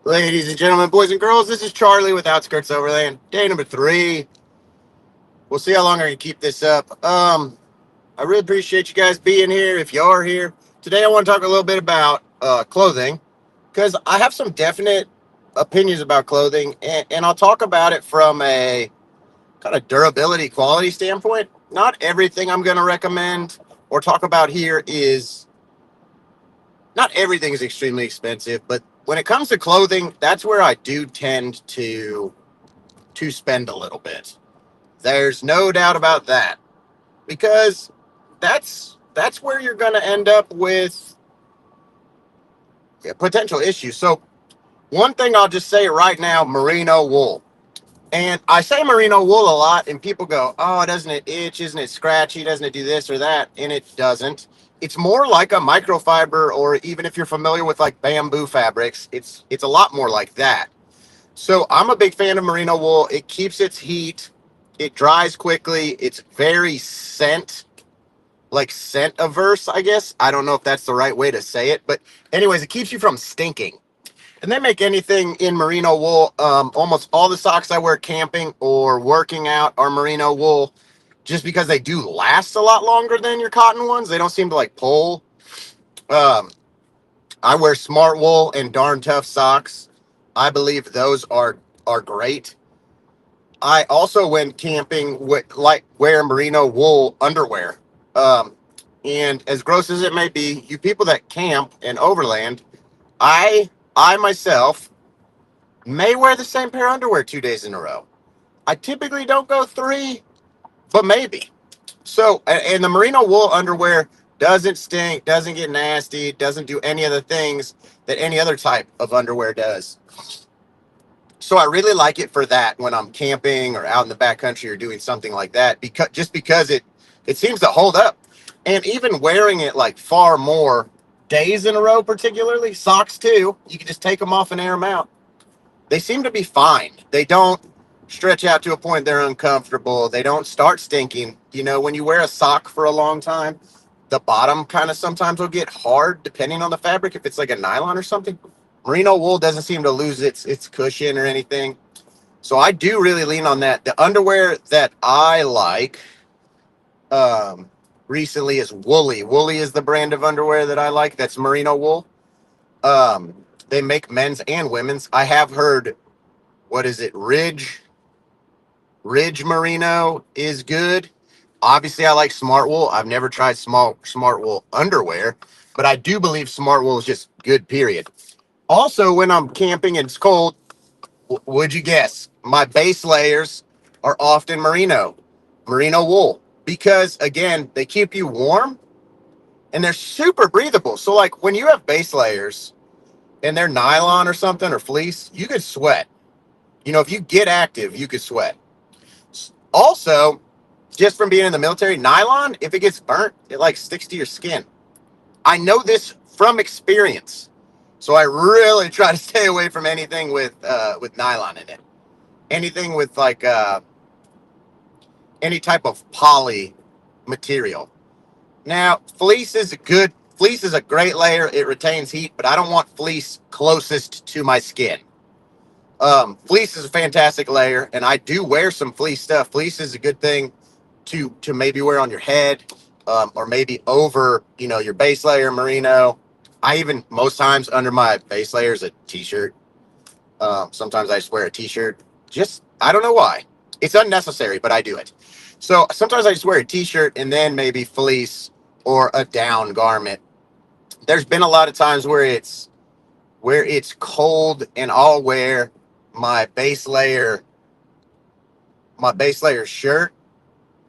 Ladies and gentlemen, boys and girls, this is Charlie with Outskirts Overland. Day number 3. We'll see how long I can keep this up. I really appreciate you guys being here. If you are here today, I want to talk a little bit about clothing because I have some definite opinions about clothing, and I'll talk about it from a kind of durability quality standpoint. Not everything I'm going to recommend or talk about here is not everything is extremely expensive, but when it comes to clothing, that's where I do tend to spend a little bit. There's no doubt about that because that's where you're going to end up with potential issues. So one thing I'll just say right now, merino wool. And I say merino wool a lot, and people go, "Oh, doesn't it itch? Isn't it scratchy? Doesn't it do this or that?" And it doesn't. It's more like a microfiber, or even if you're familiar with like bamboo fabrics, it's a lot more like that. So I'm a big fan of merino wool. It keeps its heat. It dries quickly. It's very scent averse, I guess. I don't know if that's the right way to say it, but anyways, it keeps you from stinking. And they make anything in merino wool. Almost all the socks I wear camping or working out are merino wool, just because they do last a lot longer than your cotton ones. They don't seem to like pull. Um, I wear smart wool and darn tough socks. I believe those are great. I also went camping with like wear merino wool underwear. Um, and as gross as it may be, you people that camp and overland, I I myself may wear the same pair of underwear 2 days in a row. I typically don't go 3, but maybe. So, and the merino wool underwear doesn't stink, doesn't get nasty, doesn't do any of the things that any other type of underwear does. So I really like it for that when I'm camping or out in the backcountry or doing something like that, because it seems to hold up. And even wearing it like far more days in a row, particularly socks too, you can just take them off and air them out. They seem to be fine. They don't stretch out to a point they're uncomfortable. They don't start stinking. You know, when you wear a sock for a long time, the bottom kind of sometimes will get hard depending on the fabric. If it's like a nylon or something, merino wool doesn't seem to lose its cushion or anything. So I do really lean on that. The underwear that I like um, recently is Woolly. Woolly is the brand of underwear that I like. That's merino wool. Um, they make men's and women's. I have heard, what is it, Ridge Merino is good. Obviously, I like Smart Wool. I've never tried Smart Wool underwear, but I do believe Smart Wool is just good. Period. Also, when I'm camping and it's cold, would you guess my base layers are often merino wool, because again they keep you warm and they're super breathable. So like when you have base layers and they're nylon or something or fleece, you could sweat. You know, if you get active, you could sweat. Also, just from being in the military, nylon, if it gets burnt, it like sticks to your skin. I know this from experience. So I really try to stay away from anything with nylon in it. Anything with like any type of poly material. Now, fleece is a great layer. It retains heat, but I don't want fleece closest to my skin. Fleece is a fantastic layer, and I do wear some fleece stuff. Fleece is a good thing to maybe wear on your head, or maybe over, your base layer merino. I even most times under my base layer is a t-shirt. Sometimes I just wear a t-shirt. Just I don't know why. It's unnecessary, but I do it. So sometimes I just wear a t-shirt and then maybe fleece or a down garment. There's been a lot of times where it's cold and I'll wear my base layer my base layer shirt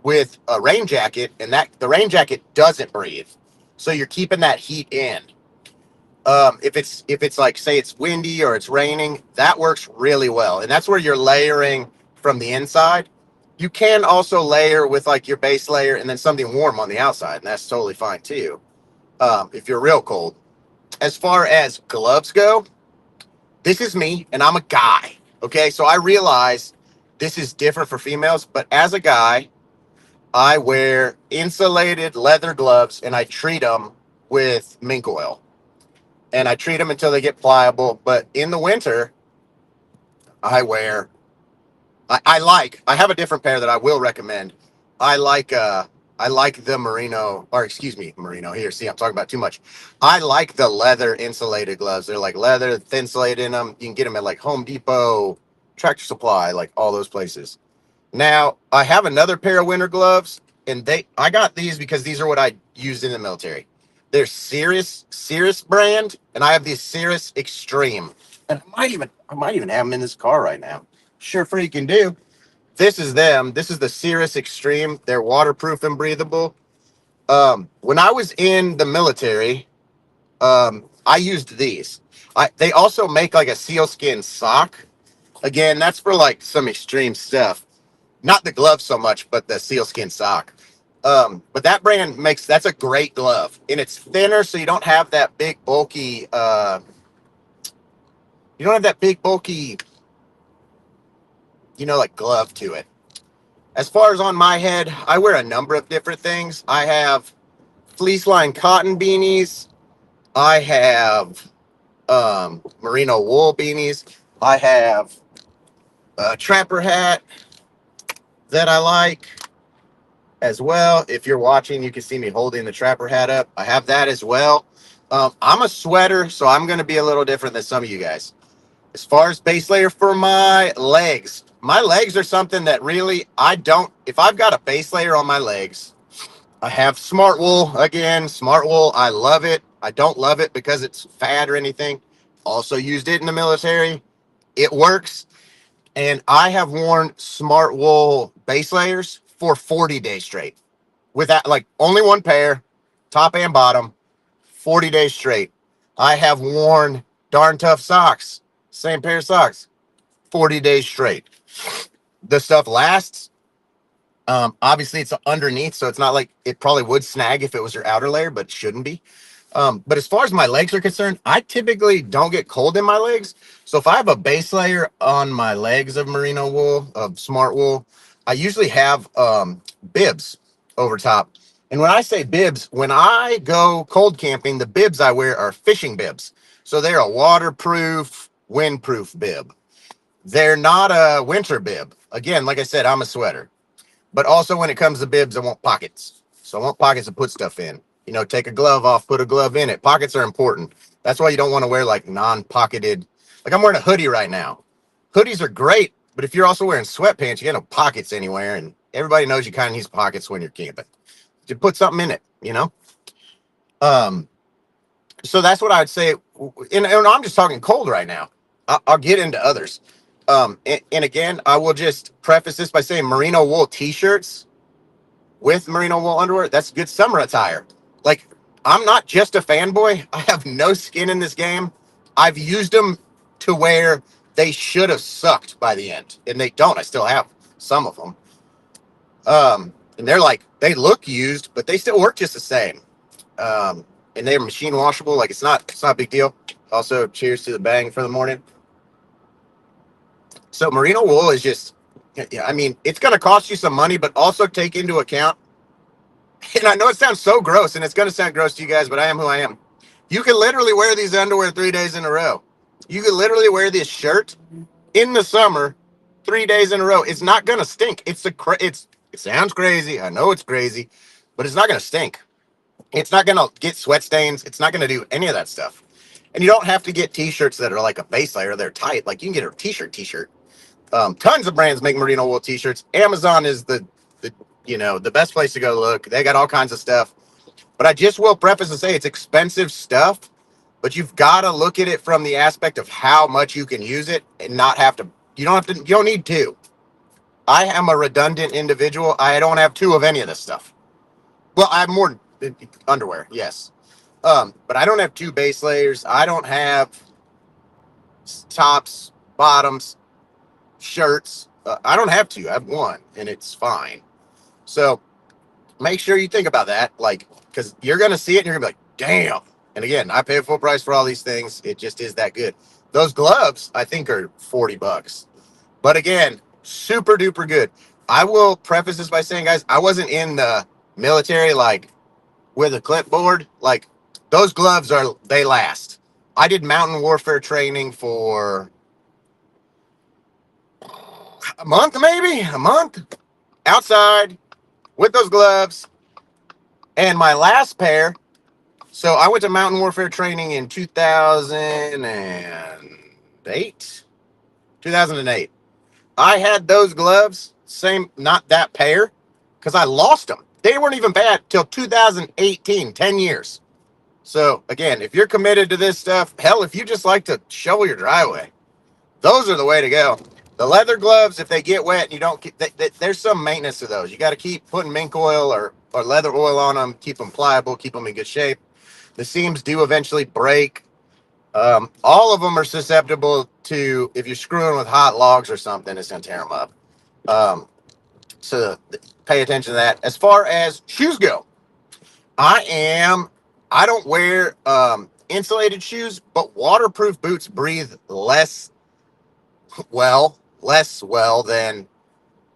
with a rain jacket, and that the rain jacket doesn't breathe, so you're keeping that heat in. If it's like, say it's windy or it's raining, that works really well, and that's where you're layering from the inside. You can also layer with like your base layer and then something warm on the outside, and that's totally fine too. If you're real cold. As far as gloves go, this is me, and I'm a guy. Okay, so I realize this is different for females, but as a guy, I wear insulated leather gloves and I treat them with mink oil. and I treat them until they get pliable. But in the winter, I wear. I have a different pair that I will recommend. I like I like the merino, or excuse me, merino. Here, see, I'm talking about too much. I like the leather insulated gloves. They're like leather, thin insulated in them. You can get them at like Home Depot, Tractor Supply, like all those places. Now, I have another pair of winter gloves, and I got these because these are what I used in the military. They're Cirrus brand, and I have the Cirrus Extreme. And I might even have them in this car right now. Sure freaking do. This is them. This is the Cirrus Extreme. They're waterproof and breathable. When I was in the military, I used these. They also make like a sealskin sock. Again, that's for like some extreme stuff. Not the glove so much, but the sealskin sock. But that brand that's a great glove, and it's thinner, so you don't have that big bulky. You don't have that big bulky, like glove to it. As far as on my head, I wear a number of different things. I have fleece lined cotton beanies. I have merino wool beanies. I have a trapper hat that I like as well. If you're watching, you can see me holding the trapper hat up. I have that as well. I'm a sweater, so I'm going to be a little different than some of you guys. As far as base layer for my legs are something that really I don't. If I've got a base layer on my legs, I have smart wool. Again, smart wool, I love it. I don't love it because it's fad or anything. Also used it in the military. It works. And I have worn smart wool base layers for 40 days straight. With that, like only one pair, top and bottom, 40 days straight. I have worn darn tough socks, same pair of socks, 40 days straight. The stuff lasts. Obviously, it's underneath, so it's not like it probably would snag if it was your outer layer, but shouldn't be. But as far as my legs are concerned, I typically don't get cold in my legs. So if I have a base layer on my legs of merino wool, of smart wool, I usually have bibs over top. And when I say bibs, when I go cold camping, the bibs I wear are fishing bibs. So they're a waterproof, windproof bib. They're not a winter bib. Again, like I said, I'm a sweater. But also when it comes to bibs, I want pockets. So I want pockets to put stuff in. Take a glove off, put a glove in it. Pockets are important. That's why you don't want to wear like non-pocketed. Like I'm wearing a hoodie right now. Hoodies are great, but if you're also wearing sweatpants, you got no pockets anywhere. And everybody knows you kind of need pockets when you're camping. You put something in it. Um, so that's what I'd say. And I'm just talking cold right now. I'll get into others. And again, I will just preface this by saying merino wool t-shirts with merino wool underwear, that's good summer attire. Like, I'm not just a fanboy. I have no skin in this game. I've used them to where they should have sucked by the end, and they don't. I still have some of them. And they look used, but they still work just the same. And they're machine washable. Like, it's not a big deal. Also, cheers to the bang for the morning. So merino wool is just, I mean, it's going to cost you some money, but also take into account, and I know it sounds so gross, and it's going to sound gross to you guys, but I am who I am. You can literally wear these underwear 3 days in a row. You can literally wear this shirt in the summer 3 days in a row. It's not going to stink. It sounds crazy. I know it's crazy, but it's not going to stink. It's not going to get sweat stains. It's not going to do any of that stuff. And you don't have to get t-shirts that are like a base layer. They're tight. Like you can get a t-shirt. Tons of brands make merino wool t-shirts. Amazon is the best place to go look. They got all kinds of stuff. But I just will preface and say it's expensive stuff, but you've got to look at it from the aspect of how much you can use it and not have to. You don't need two. I am a redundant individual. I don't have two of any of this stuff. Well, I have more underwear, yes. But I don't have two base layers. I don't have tops, bottoms, shirts. I don't have two. I have one, and it's fine. So make sure you think about that, like, because you're going to see it, and you're going to be like, damn. And again, I pay full price for all these things. It just is that good. Those gloves, I think, are $40. But again, super duper good. I will preface this by saying, guys, I wasn't in the military, like, with a clipboard. Like, those gloves they last. I did mountain warfare training for a month, maybe a month outside with those gloves. And my last pair, so I went to mountain warfare training in 2008. 2008. I had those gloves, same, not that pair, because I lost them. They weren't even bad till 2018, 10 years. So again, if you're committed to this stuff, hell, if you just like to shovel your driveway, those are the way to go. The leather gloves, if they get wet and you don't keep, there's some maintenance to those. You got to keep putting mink oil or leather oil on them, keep them pliable, keep them in good shape. The seams do eventually break. All of them are susceptible to, if you're screwing with hot logs or something, it's going to tear them up. Um, so pay attention to that. As far as shoes go, I am, I don't wear insulated shoes, but waterproof boots breathe less well than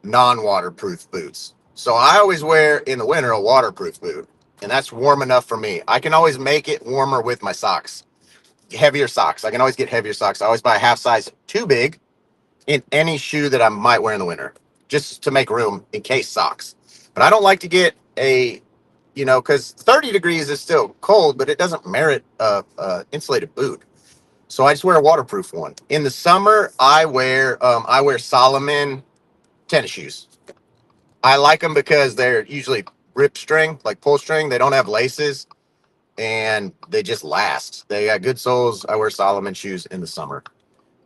non-waterproof boots. So I always wear in the winter a waterproof boot, and that's warm enough for me. I can always make it warmer with my socks, heavier socks. I can always get heavier socks. I always buy a half size too big in any shoe that I might wear in the winter, just to make room in case socks. But I don't like to get because 30 degrees is still cold, but it doesn't merit a insulated boot. So I just wear a waterproof one. In the summer, I wear Solomon tennis shoes. I like them because they're usually rip string, like pull string. They don't have laces, and they just last. They got good soles. I wear Solomon shoes in the summer.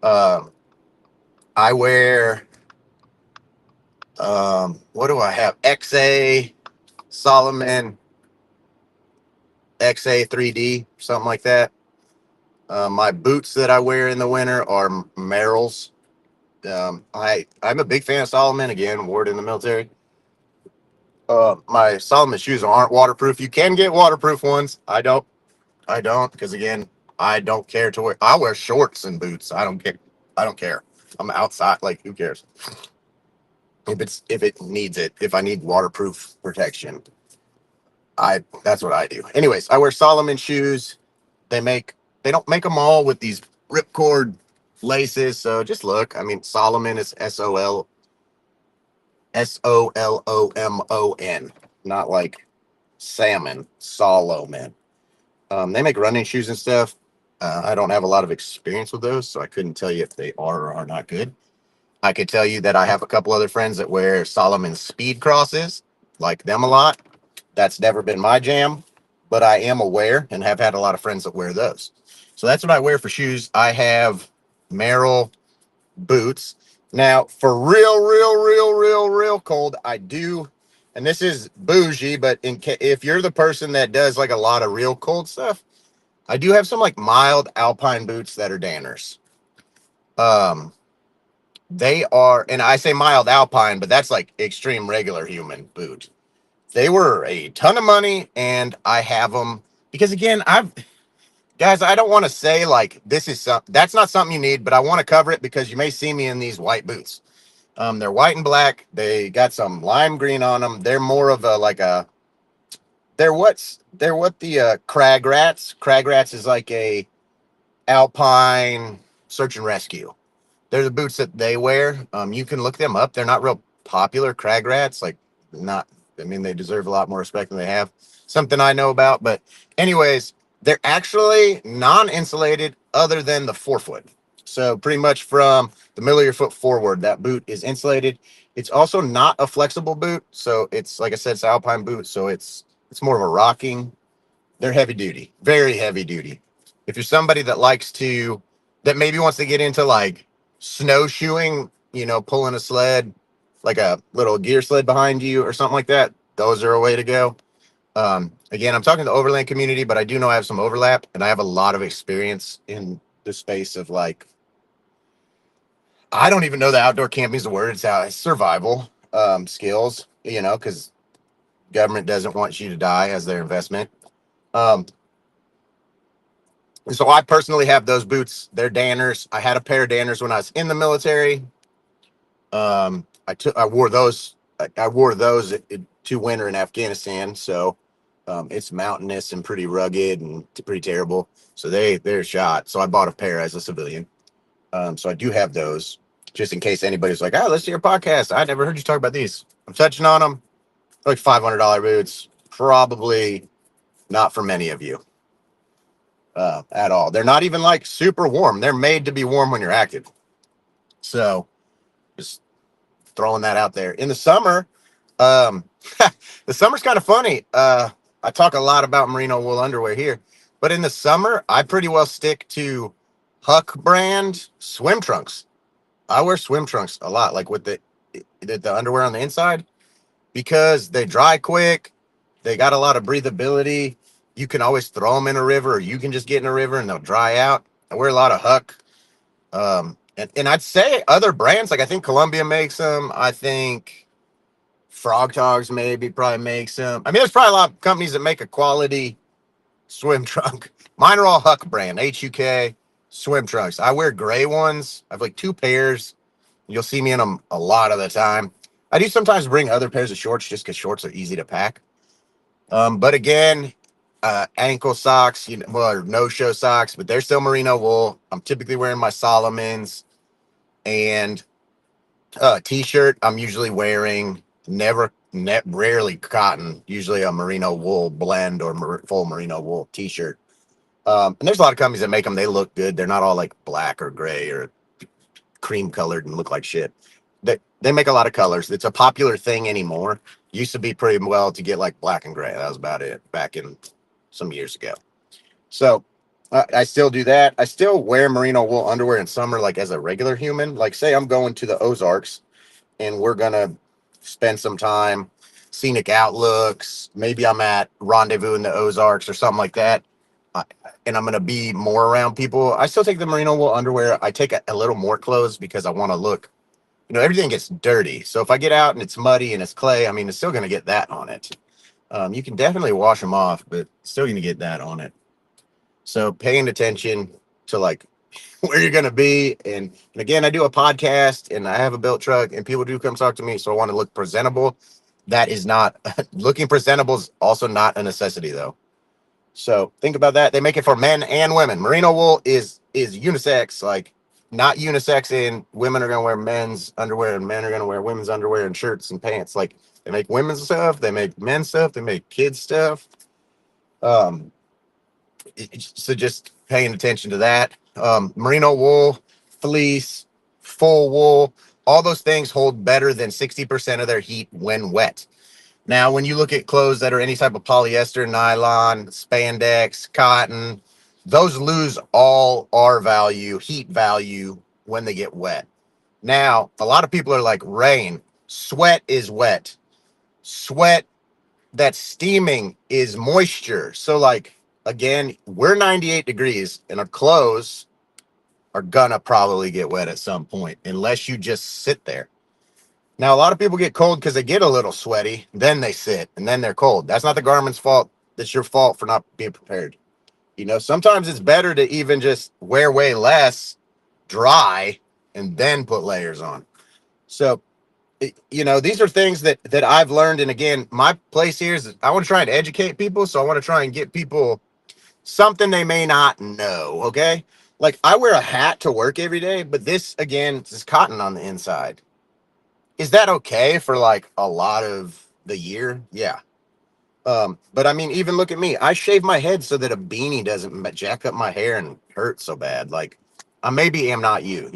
Um, I wear what do I have? XA Solomon XA 3D, something like that. My boots that I wear in the winter are Merrell's. I'm a big fan of Solomon. Again, wore it in the military. My Solomon shoes aren't waterproof. You can get waterproof ones. I don't because again, I don't care to wear. I wear shorts and boots. I don't care. I don't care. I'm outside. Like who cares? If it needs it. If I need waterproof protection, that's what I do. Anyways, I wear Solomon shoes. They make they don't make them all with these ripcord laces. So just look. I mean, Solomon is Solomon, not like salmon. Solomon. They make running shoes and stuff. I don't have a lot of experience with those, so I couldn't tell you if they are or are not good. I could tell you that I have a couple other friends that wear Solomon speed crosses, like them a lot. That's never been my jam, but I am aware and have had a lot of friends that wear those. So that's what I wear for shoes. I have Merrell boots. Now, for real cold, I do, and this is bougie, but if you're the person that does like a lot of real cold stuff, I do have some like mild alpine boots that are Danners. Um, they are, and I say mild alpine, but that's like extreme regular human boot. They were a ton of money, and I have them because again, guys, I don't want to say like that's not something you need, but I want to cover it because you may see me in these white boots. They're white and black. They got some lime green on them. They're more of a like a they're what the crag rats. Crag rats is like a alpine search and rescue. They're the boots that they wear. You can look them up. They're not real popular. Crag rats, like not. I mean, they deserve a lot more respect than they have. Something I know about, but anyways, they're actually non-insulated other than the forefoot. So pretty much from the middle of your foot forward, that boot is insulated. It's also not a flexible boot, so it's like I said, it's an alpine boot, so it's more of a rocking. They're heavy duty, very heavy duty. If you're somebody that maybe wants to get into like snowshoeing, pulling a sled, like a little gear sled behind you or something like that, those are a way to go. Again, I'm talking to the overland community, but I do know I have some overlap and I have a lot of experience in the space of like, I don't even know the outdoor camping is the word. It's survival skills, because government doesn't want you to die as their investment. Um, so I personally have those boots. They're Danners. I had a pair of Danners when I was in the military. I wore those to winter in Afghanistan. So It's mountainous and pretty rugged and pretty terrible. So they're shot. So I bought a pair as a civilian. So I do have those, just in case anybody's like, "Oh, let's do your podcast. I never heard you talk about these." I'm touching on them. Like $500 boots, probably not for many of you at all. They're not even like super warm. They're made to be warm when you're active. So just throwing that out there. In the summer, um, the summer's kind of funny. I talk a lot about merino wool underwear here, but in the summer, I pretty well stick to Huck brand swim trunks. I wear swim trunks a lot, like with the underwear on the inside, because they dry quick. They got a lot of breathability. You can always throw them in a river, or you can just get in a river and they'll dry out. I wear a lot of Huck. And I'd say other brands, like I think Columbia makes them. I think Frog Togs maybe probably makes them. I mean, there's probably a lot of companies that make a quality swim trunk. Mine are all Huck brand, HUK swim trunks. I wear gray ones. I have like two pairs. You'll see me in them a lot of the time. I do sometimes bring other pairs of shorts just because shorts are easy to pack. But again, ankle socks, well, no-show socks, but they're still merino wool. I'm typically wearing my Solomons and t-shirt. I'm usually wearing rarely cotton, usually a merino wool blend or full merino wool t-shirt. And there's a lot of companies that make them. They look good. They're not all like black or gray or cream colored and look like shit. They make a lot of colors. It's a popular thing anymore. Used to be pretty well to get like black and gray. That was about it back in some years ago. So I still do that. I still wear merino wool underwear in summer, like as a regular human. Like, say I'm going to the Ozarks and we're gonna spend some time, scenic outlooks. Maybe I'm at Rendezvous in the Ozarks or something like that. I, and I'm gonna be more around people. I still take the merino wool underwear. I take a little more clothes because I want to look. Everything gets dirty. So if I get out and it's muddy and it's clay, I mean, it's still gonna get that on it. You can definitely wash them off, but still gonna get that on it. So paying attention to like where you're going to be. And again, I do a podcast and I have a built truck and people do come talk to me. So I want to look presentable. That is not looking presentable is also not a necessity though. So think about that. They make it for men and women. Merino wool is unisex, like not unisex in women are going to wear men's underwear and men are going to wear women's underwear and shirts and pants. Like they make women's stuff, they make men's stuff, they make kids stuff. Um, so just paying attention to that. Merino wool, fleece, full wool, all those things hold better than 60% of their heat when wet. Now, when you look at clothes that are any type of polyester, nylon, spandex, cotton, those lose all R value, heat value when they get wet. Now, a lot of people are like, rain, sweat is wet. Sweat that's steaming is moisture. So, like, again, we're 98 degrees and our clothes are gonna probably get wet at some point unless you just sit there. Now, a lot of people get cold because they get a little sweaty, then they sit and then they're cold. That's not the garment's fault. That's your fault for not being prepared. Sometimes it's better to even just wear way less, dry, and then put layers on. So, these are things that I've learned. And again, my place here is I want to try and educate people. So I want to try and get people something they may not know. Okay. Like I wear a hat to work every day, but this again is cotton on the inside. Is that okay for like a lot of the year? Yeah. But I mean, even look at me. I shave my head so that a beanie doesn't jack up my hair and hurt so bad. Like I maybe am not you.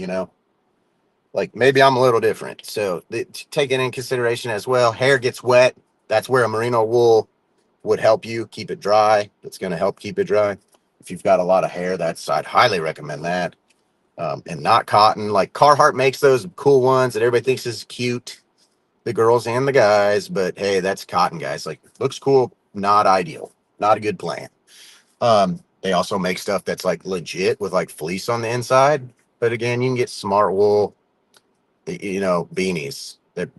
Like maybe I'm a little different. So taking in consideration as well, hair gets wet. That's where a merino wool would help you keep it dry. It's going to help keep it dry. If you've got a lot of hair, I'd highly recommend that. And not cotton. Like Carhartt makes those cool ones that everybody thinks is cute, the girls and the guys. But hey, that's cotton, guys. Like looks cool, not ideal, not a good plan. They also make stuff that's like legit with like fleece on the inside. But again, you can get smart wool beanies.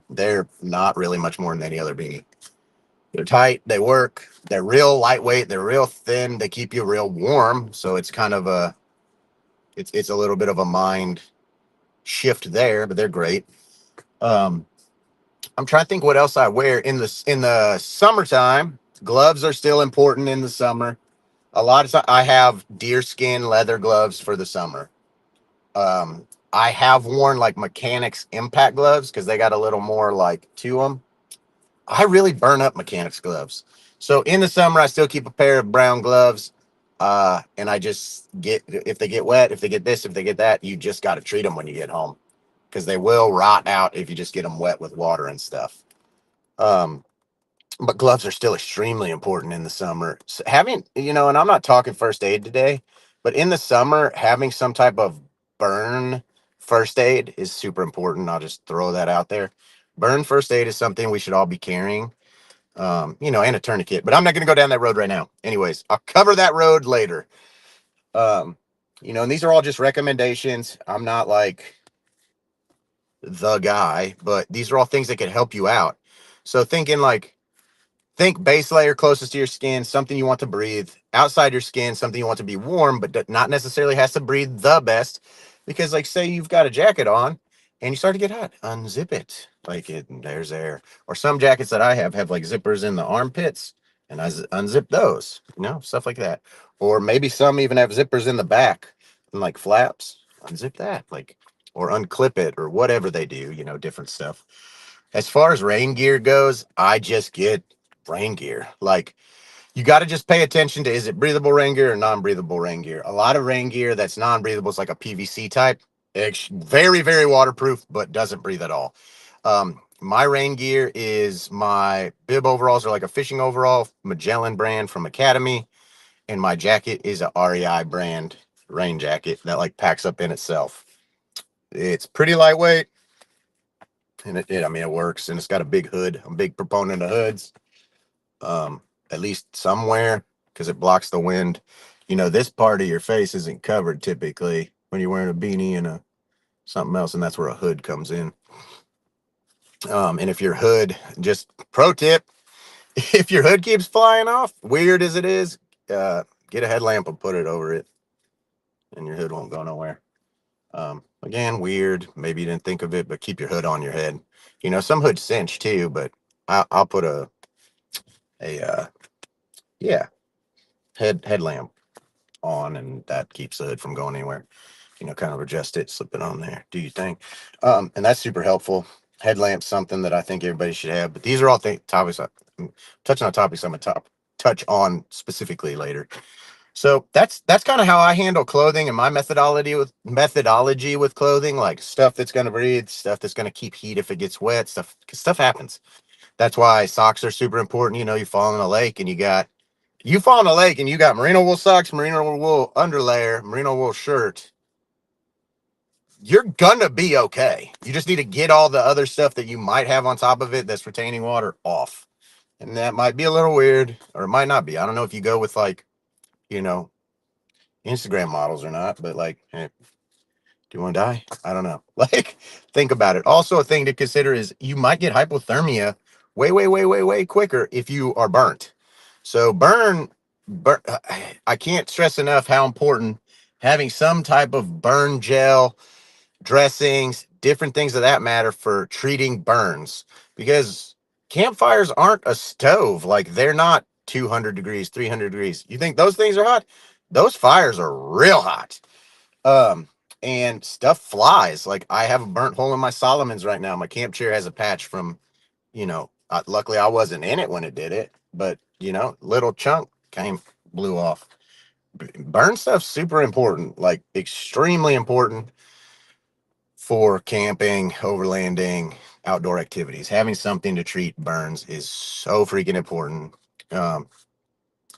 They're not really much more than any other beanie. They're tight, they work, they're real lightweight, they're real thin, they keep you real warm. So it's kind of it's a little bit of a mind shift there, but they're great. I'm trying to think what else I wear in the summertime. Gloves are still important in the summer. A lot of I have deerskin leather gloves for the summer. I have worn like mechanics impact gloves because they got a little more like to them. I really burn up mechanics gloves. So in the summer, I still keep a pair of brown gloves. And I just get, if they get wet, if they get this, if they get that, you just got to treat them when you get home because they will rot out if you just get them wet with water and stuff. Um, but gloves are still extremely important in the summer. So having, and I'm not talking first aid today, but in the summer, having some type of burn first aid is super important. I'll just throw that out there. Burn first aid is something we should all be carrying, and a tourniquet, but I'm not going to go down that road right now. Anyways, I'll cover that road later. Um, and these are all just recommendations. I'm not like the guy, but these are all things that could help you out. So think base layer closest to your skin, something you want to breathe. Outside your skin, something you want to be warm, but not necessarily has to breathe the best. Because, like, say you've got a jacket on and you start to get hot, unzip it. There's air. Or some jackets that I have like zippers in the armpits, and I unzip those, stuff like that. Or maybe some even have zippers in the back and like flaps. Unzip that, or unclip it, or whatever they do, different stuff. As far as rain gear goes, I just get rain gear. Like, you got to just pay attention to, is it breathable rain gear or non-breathable rain gear? A lot of rain gear that's non-breathable is like a PVC type. It's very, very waterproof, but doesn't breathe at all. My rain gear is my bib overalls are like a fishing overall, Magellan brand from Academy, and my jacket is a REI brand rain jacket that like packs up in itself. It's pretty lightweight, and it works, and it's got a big hood. I'm a big proponent of hoods. At least somewhere, because it blocks the wind. This part of your face isn't covered typically when you're wearing a beanie and a something else, and that's where a hood comes in. And if your hood, just pro tip, if your hood keeps flying off, weird as it is, get a headlamp and put it over it, and your hood won't go nowhere. Again, weird. Maybe you didn't think of it, but keep your hood on your head. Some hoods cinch too, but I'll put a yeah headlamp on, and that keeps the hood from going anywhere. Kind of adjust it, slip it on there, do you think? And that's super helpful. Headlamp's something that I think everybody should have, but these are all topics. I'm touching on topics I'm gonna touch on specifically later. So that's kind of how I handle clothing and my methodology with clothing, like stuff that's gonna breathe, stuff that's gonna keep heat if it gets wet, stuff happens. That's why socks are super important. You fall in a lake and you fall in a lake and you got merino wool socks, merino wool underlayer, merino wool shirt. You're gonna be okay. You just need to get all the other stuff that you might have on top of it that's retaining water off. And that might be a little weird, or it might not be. I don't know if you go with you know, Instagram models or not, but hey, do you want to die? I don't know. Think about it. Also, a thing to consider is you might get hypothermia way, way, way, way, way quicker if you are burnt. So burn. I can't stress enough how important having some type of burn gel, dressings, different things of that matter for treating burns, because campfires aren't a stove. Like, they're not 200 degrees, 300 degrees. You think those things are hot? Those fires are real hot. Um, and stuff flies. Like, I have a burnt hole in my Solomons right now. My camp chair has a patch from, luckily I wasn't in it when it did it, but little chunk blew off. Burn stuff's super important, like extremely important for camping, overlanding, outdoor activities. Having something to treat burns is so freaking important. Um,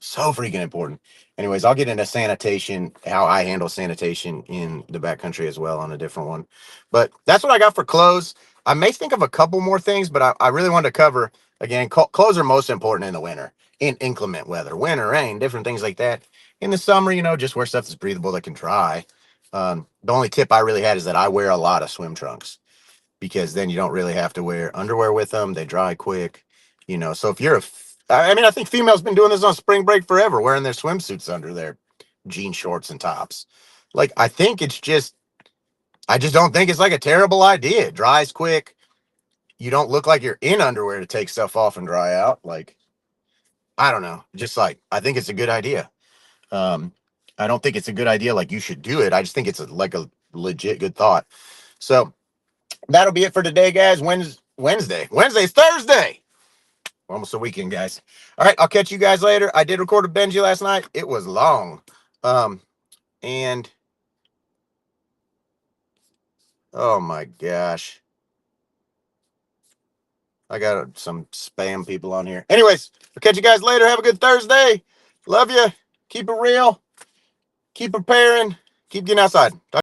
so freaking important. Anyways, I'll get into sanitation, how I handle sanitation in the backcountry as well on a different one. But that's what I got for clothes. I may think of a couple more things, but I really wanted to cover, again, clothes are most important in the winter, in inclement weather, winter, rain, different things like that. In the summer, just wear stuff that's breathable that can dry. The only tip I really had is that I wear a lot of swim trunks, because then you don't really have to wear underwear with them. They dry quick, So if I think females been doing this on spring break forever, wearing their swimsuits under their jean shorts and tops. I just don't think it's like a terrible idea. It dries quick. You don't look like you're in underwear to take stuff off and dry out. I don't know. Just like, I think it's a good idea. Um, I don't think it's a good idea. Like you should do it. I just think it's like a legit good thought. So that'll be it for today, guys. Wednesday's Thursday. We're almost a weekend, guys. All right. I'll catch you guys later. I did record a Benji last night. It was long. And oh my gosh. I got some spam people on here. Anyways, I'll catch you guys later. Have a good Thursday. Love you. Keep it real. Keep preparing. Keep getting outside.